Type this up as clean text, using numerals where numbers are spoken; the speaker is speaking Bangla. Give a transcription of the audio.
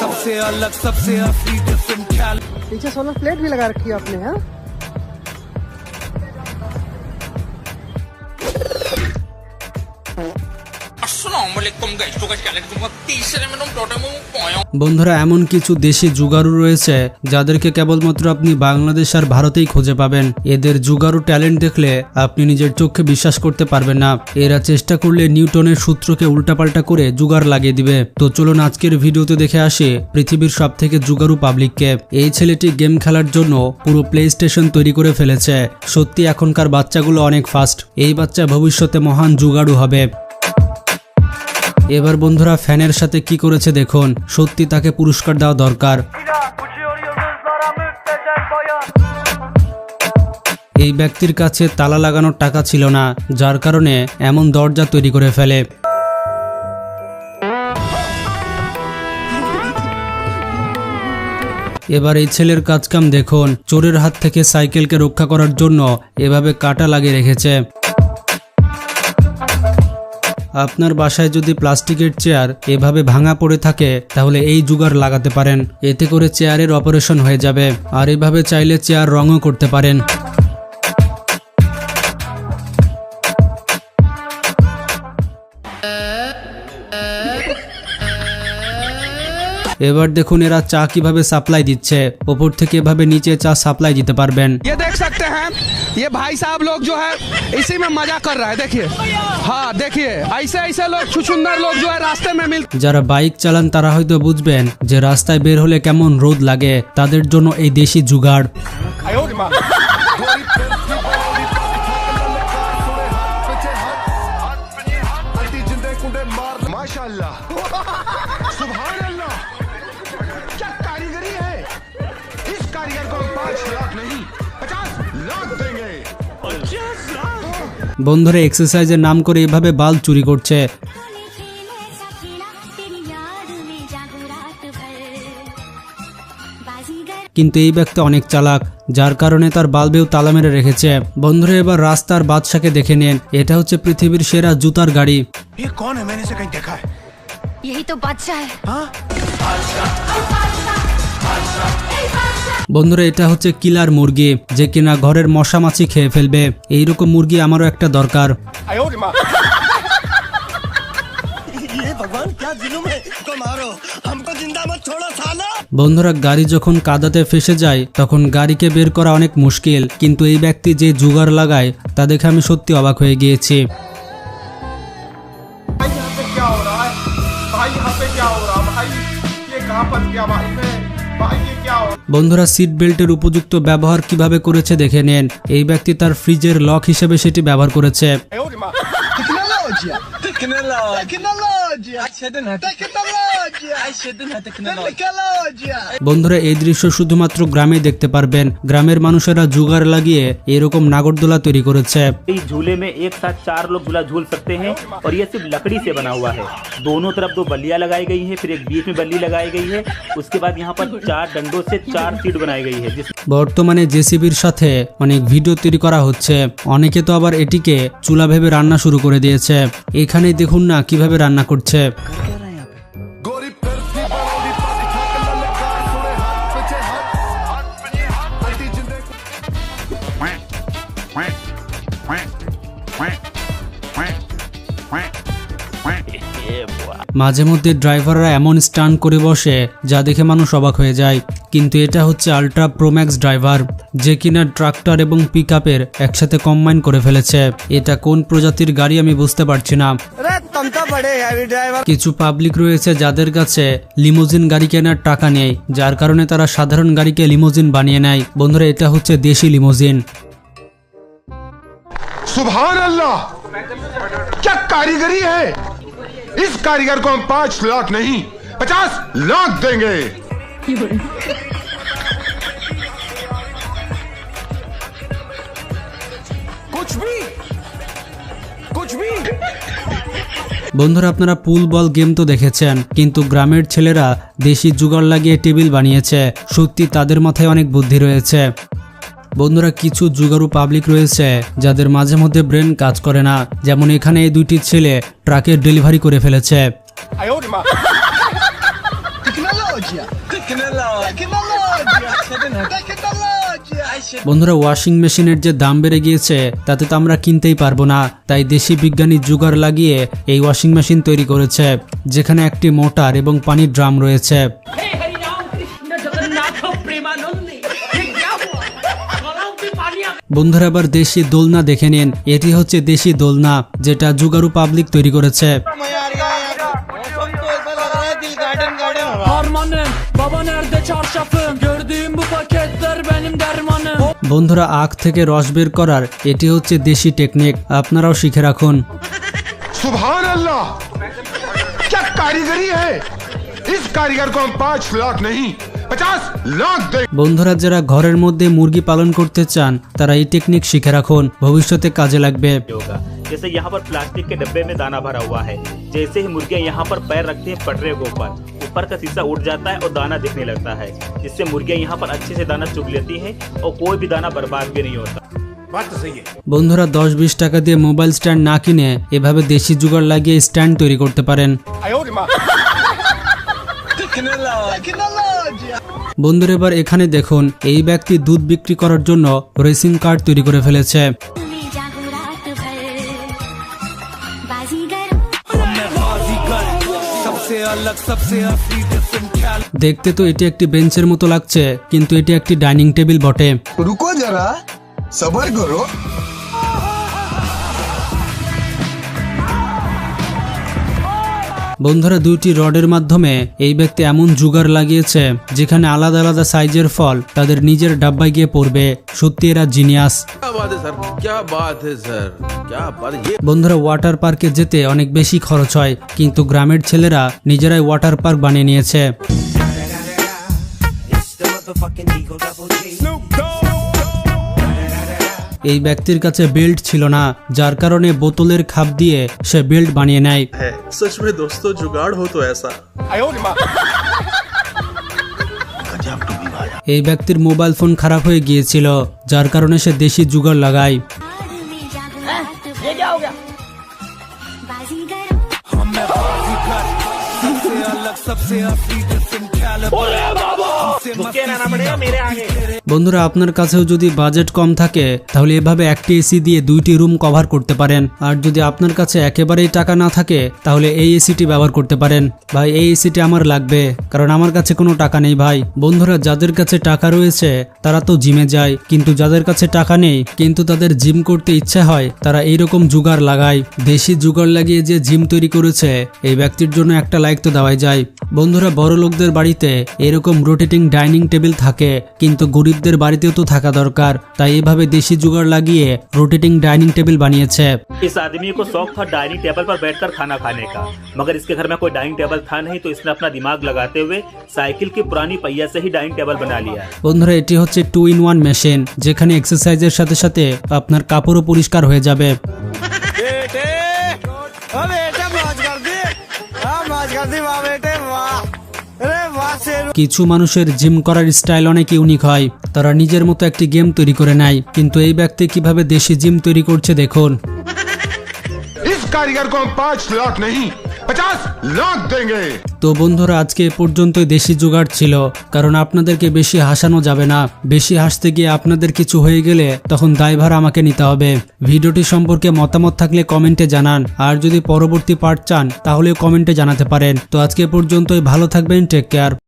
सबसे अलग सबसे असली डिफरेंट ख्याल। पीछे सोलर प्लेट भी लगा रखी है आपने, हाँ? বন্ধুরা, এমন কিছু দেশি জুগারু রয়েছে যাদেরকে কেবলমাত্র আপনি বাংলাদেশ আর ভারতেই খুঁজে পাবেন। এদের জুগারু ট্যালেন্ট দেখলে আপনি নিজের চোখে বিশ্বাস করতে পারবেন না। এরা চেষ্টা করলে নিউটনের সূত্রকে উল্টাপাল্টা করে জুগার লাগিয়ে দিবে। তো চলুন আজকের ভিডিওতে দেখে আসি পৃথিবীর সব থেকে জুগারু পাবলিককে। এই ছেলেটি গেম খেলার জন্য পুরো প্লে স্টেশন তৈরি করে ফেলেছে। সত্যি এখনকার বাচ্চাগুলো অনেক ফাস্ট। এই বাচ্চা ভবিষ্যতে মহান জুগারু হবে। এবার বন্ধুরা ফ্যানের সাথে কি করেছে দেখুন। সত্যি তাকে পুরস্কার দেওয়া দরকার। এই ব্যক্তির কাছে তালা লাগানোর টাকা ছিল না, যার কারণে এমন দরজা তৈরি করে ফেলে। এবার এই ছেলের কাজকাম দেখুন। চোরের হাত থেকে সাইকেলকে রক্ষা করার জন্য এভাবে কাটা লাগিয়ে রেখেছে। আপনার বাসায় যদি প্লাস্টিকের চেয়ার এভাবে ভাঙা পড়ে থাকে তাহলে এই জুগার লাগাতে পারেন। এতে করে চেয়ারের অপারেশন হয়ে যাবে। আর এভাবে চাইলে চেয়ার রঙও করতে পারেন। এবার দেখুন এরা চা কিভাবে সাপ্লাই দিচ্ছে। উপর থেকে এভাবে নিচে চা সাপ্লাই দিতে পারবেন। ये देख सकते हैं, ये भाई साहब लोग जो है इसी में मजा कर रहा है। देखिए, हाँ देखिए, ऐसे ऐसे लोग छुछुंदर लोग जो है रास्ते में मिल। যারা বাইক চালান তারা হয়তো বুঝবেন যে রাস্তায় বের হলে কেমন রোদ লাগে। তাদের জন্য এই দেশি জুগাড়। माशाअल्लाह, सुभान अल्लाह, क्या कारीगरी है। इस कारीगर को 5 लाख नहीं 50 लाख देंगे। 50 लाख। বন্ধুরা এক্সারসাইজের নাম করে এভাবে বাল চুরি করছে। কিন্তু এই ব্যক্তি অনেক চালাক, যার কারণে তার বাল্বেও তালা মেরে রেখেছে। বন্ধুরা এবার রাস্তার বাদশাকে দেখে নেন। এটা হচ্ছে পৃথিবীর সেরা জুতার গাড়ি। ये कौन है? मैंने इसे कहीं देखा है। यही तो बादशाह है। हाँ? বন্ধুরা এটা হচ্ছে কিলার মুরগি, যে কিনা ঘরের মশা মাছি খেয়ে ফেলবে। এইরকম মুরগি আমারও একটা দরকার। বন্ধুরা গাড়ি যখন কাদাতে ফেসে যায় তখন গাড়িকে বের করা অনেক মুশকিল। কিন্তু এই ব্যক্তি যে জুগার লাগায় তা দেখে আমি সত্যি অবাক হয়ে গিয়েছি। বন্ধুরা সিট বেল্টের উপযুক্ত ব্যবহার কিভাবে করেছে দেখে নেন। এই ব্যক্তি তার ফ্রিজের লক হিসেবে সেটি ব্যবহার করেছে। বন্ধুরা এই দৃশ্য শুধুমাত্র গ্রামে দেখতে পারবেন। গ্রামের মানুষেরা জুগার লাগিয়ে এরকম নাগরদোলা তৈরি করেছে। इस झूले में एक साथ 4 लोग झूला झूल सकते हैं और ये सिर्फ लकड़ी से बना हुआ है। दोनों तरफ 2 बल्लियां लगाई गई है, फिर एक बीच में बल्ली लगाई गई है। उसके बाद यहाँ पर 4 डंडों से 4 सीट बनाई गई है। বর্তমানে জেসিবির সাথে অনেক ভিডিও তৈরি করা হচ্ছে। অনেকে তো আবার এটিকে চুলা ভেবে রান্না শুরু করে দিয়েছে। এখানে দেখুন না কিভাবে রান্না করছে। মাঝে মধ্যে ড্রাইভাররা এমন স্টান্ট করে বসে যা দেখে মানুষ অবাক হয়ে যায়। কিন্তু এটা হচ্ছে আল্ট্রা প্রোম্যাক্স ড্রাইভার, যে কিনা ট্রাক্টর এবং পিকআপের একসাথে কম্বাইন করে ফেলেছে। এটা কোন প্রজাতির গাড়ি আমি বুঝতে পারছি না। কিছু পাবলিক রয়েছে যাদের কাছে লিমোজিন গাড়ি কেনার টাকা নেই, যার কারণে তারা সাধারণ গাড়িকে লিমোজিন বানিয়ে নেয়। বন্ধুরা এটা হচ্ছে দেশি লিমোজিন। सुभान अल्लाह, क्या कारीगरी है। इस कारीगर को हम 5 लाख नहीं 50 लाख देंगे। कुछ भी বন্ধুরা আপনারা পুল বল গেম তো দেখেছেন, কিন্তু গ্রামের ছেলেরা দেশি জুগার লাগিয়ে টেবিল বানিয়েছে। সত্যি তাদের মাথায় অনেক বুদ্ধি রয়েছে। বন্ধুরা কিছু জুগারু পাবলিক রয়েছে যাদের মাঝে মধ্যে ব্রেন কাজ করে না। যেমন এখানে এই দুইটি ছেলে ট্রাকের ডেলিভারি করে ফেলেছে। বন্ধুরা, ওয়াশিং মেশিনের যে দাম বেড়ে গিয়েছে তাতে তো আমরা কিনতেই পারবো না, তাই দেশি বিজ্ঞানী জুগাড় লাগিয়ে এই ওয়াশিং মেশিন তৈরি করেছে, যেখানে একটি মোটর এবং পানির ড্রাম রয়েছে। বন্ধুরা, এবার দেশি দোলনা দেখে নিন। এটি হচ্ছে দেশি দোলনা, যেটা জুগারু পাবলিক তৈরি করেছে। বন্ধুরা, আখ থেকে রস বের করার এটি হচ্ছে দেশি টেকনিক, আপনারাও শিখে রাখুন। सुभान अल्लाह, क्या कारीगरी है। इस कारीगर को हम 5 लाख नहीं 50 लाख दे। বন্ধুরা, যারা ঘরের মধ্যে মুরগি পালন করতে চান তারা এই টেকনিক শিখে রাখুন, ভবিষ্যতে কাজে লাগবে। होगा जैसे यहाँ पर प्लास्टिक के डब्बे में दाना भरा हुआ है, जैसे ही मुर्गियाँ यहाँ पर पैर रखती हैं पटरे के ऊपर का शीशा उठ जाता है और दाना दिखने लगता है, जिससे मुर्गियाँ यहाँ पर अच्छे से दाना चुग लेती हैं और कोई भी दाना बर्बाद भी नहीं होता। বন্ধুরা, 10-20 টাকা দিয়ে মোবাইল স্ট্যান্ড না কিনে এভাবে দেশি জুগাড় লাগিয়ে স্ট্যান্ড তৈরি করতে পারেন। বন্ধুরা, এবার এখানে দেখুন, এই ব্যক্তি দুধ বিক্রি করার জন্য রেসিং কার্ড তৈরি করে ফেলেছে। सबसे अलग सबसे असली डिफरेंट ख्याल। দেখতে তো এটি একটি বেঞ্চের মতো লাগছে, কিন্তু এটি একটি ডাইনিং টেবিল বটে। रुको जरा सबर करो। বন্ধুরা, দুইটি রডের মাধ্যমে এই ব্যক্তি এমন জুগাড় লাগিয়েছে যেখানে আলাদা আলাদা সাইজের ফল তাদের নিজের ডাব্বায় গিয়ে পড়বে। সত্যি এরা জিনিয়াস। বন্ধুরা, ওয়াটার পার্কে যেতে অনেক বেশি খরচ হয়, কিন্তু গ্রামের ছেলেরা নিজেরাই ওয়াটার পার্ক বানিয়ে নিয়েছে। এই ব্যক্তির কাছে বেল্ট ছিল না, যার কারণে বোতলের খাপ দিয়ে সে বেল্ট বানিয়ে নেয়। सच में दोस्तों जुगाड़ हो तो ऐसा। এই ব্যক্তির মোবাইল ফোন খারাপ হয়ে গিয়েছিল, যার কারণে সে দেশি জুগাড় লাগায়। सबसे अलग सबसे असली डिफरेंट ख्याल। বন্ধুরা, আপনার কাছেও যদি বাজেট কম থাকে তাহলে এভাবে একটি এসি দিয়ে 2টি রুম কভার করতে পারেন। আর যদি আপনার কাছে একেবারেই টাকা না থাকে তাহলে এই এসিটি ব্যবহার করতে পারেন। ভাই, এই এসিটি আমার লাগবে, কারণ আমার কাছে কোনো টাকা নেই ভাই। বন্ধুরা, যাদের কাছে টাকা রয়েছে তারা তো জিমে যায়, কিন্তু যাদের কাছে টাকা নেই কিন্তু তাদের জিম করতে ইচ্ছা হয়, তারা এইরকম জুগাড় লাগায়। দেশি জুগাড় লাগিয়ে যে জিম তৈরি করেছে এই ব্যক্তির জন্য একটা লাইক তো দেওয়াই যায়। বন্ধুরা, বড় লোকদের বাড়িতে এরকম রোটেটিং ডাইনিং টেবিল থাকে, কিন্তু গরিবদের বাড়িতেও তো থাকা দরকার, তাই এভাবে দেশি জুগাড় লাগিয়ে রোটেটিং ডাইনিং টেবিল বানিয়েছে। इस आदमी को शौक था डाइनिंग टेबल पर बैठकर खाना खाने का, मगर इसके घर में कोई डाइनिंग टेबल था नहीं, तो इसने अपना दिमाग लगाते हुए साइकिल की पुरानी पहिया से ही डाइनिंग टेबल बना लिया। বন্ধুরা, এটি হচ্ছে 2-in-1 মেশিন, যেখানে এক্সারসাইজের সাথে সাথে আপনার কাপড়ও পরিষ্কার হয়ে যাবে। কিছু মানুষের জিম করার স্টাইল অনেক ইউনিক হয়, তারা নিজের মতো একটি গেম তৈরি করে নেয়। কিন্তু এই ব্যক্তি কিভাবে দেশি জিম তৈরি করছে দেখুন। इस कारीगर को हम 5 लाख नहीं 50 लाख देंगे। তো বন্ধুরা, আজকে এ পর্যন্তই দেশি জুগাড় ছিল, কারণ আপনাদেরকে বেশি হাসানো যাবে না। বেশি হাসতে গিয়ে আপনাদের কিছু হয়ে গেলে তখন দায়ভার আমাকে নিতে হবে। ভিডিওটি সম্পর্কে মতামত থাকলে কমেন্টে জানান, আর যদি পরবর্তী পার্ট চান তাহলেও কমেন্টে জানাতে পারেন। তো আজকে এ পর্যন্তই, ভালো থাকবেন, টেক কেয়ার।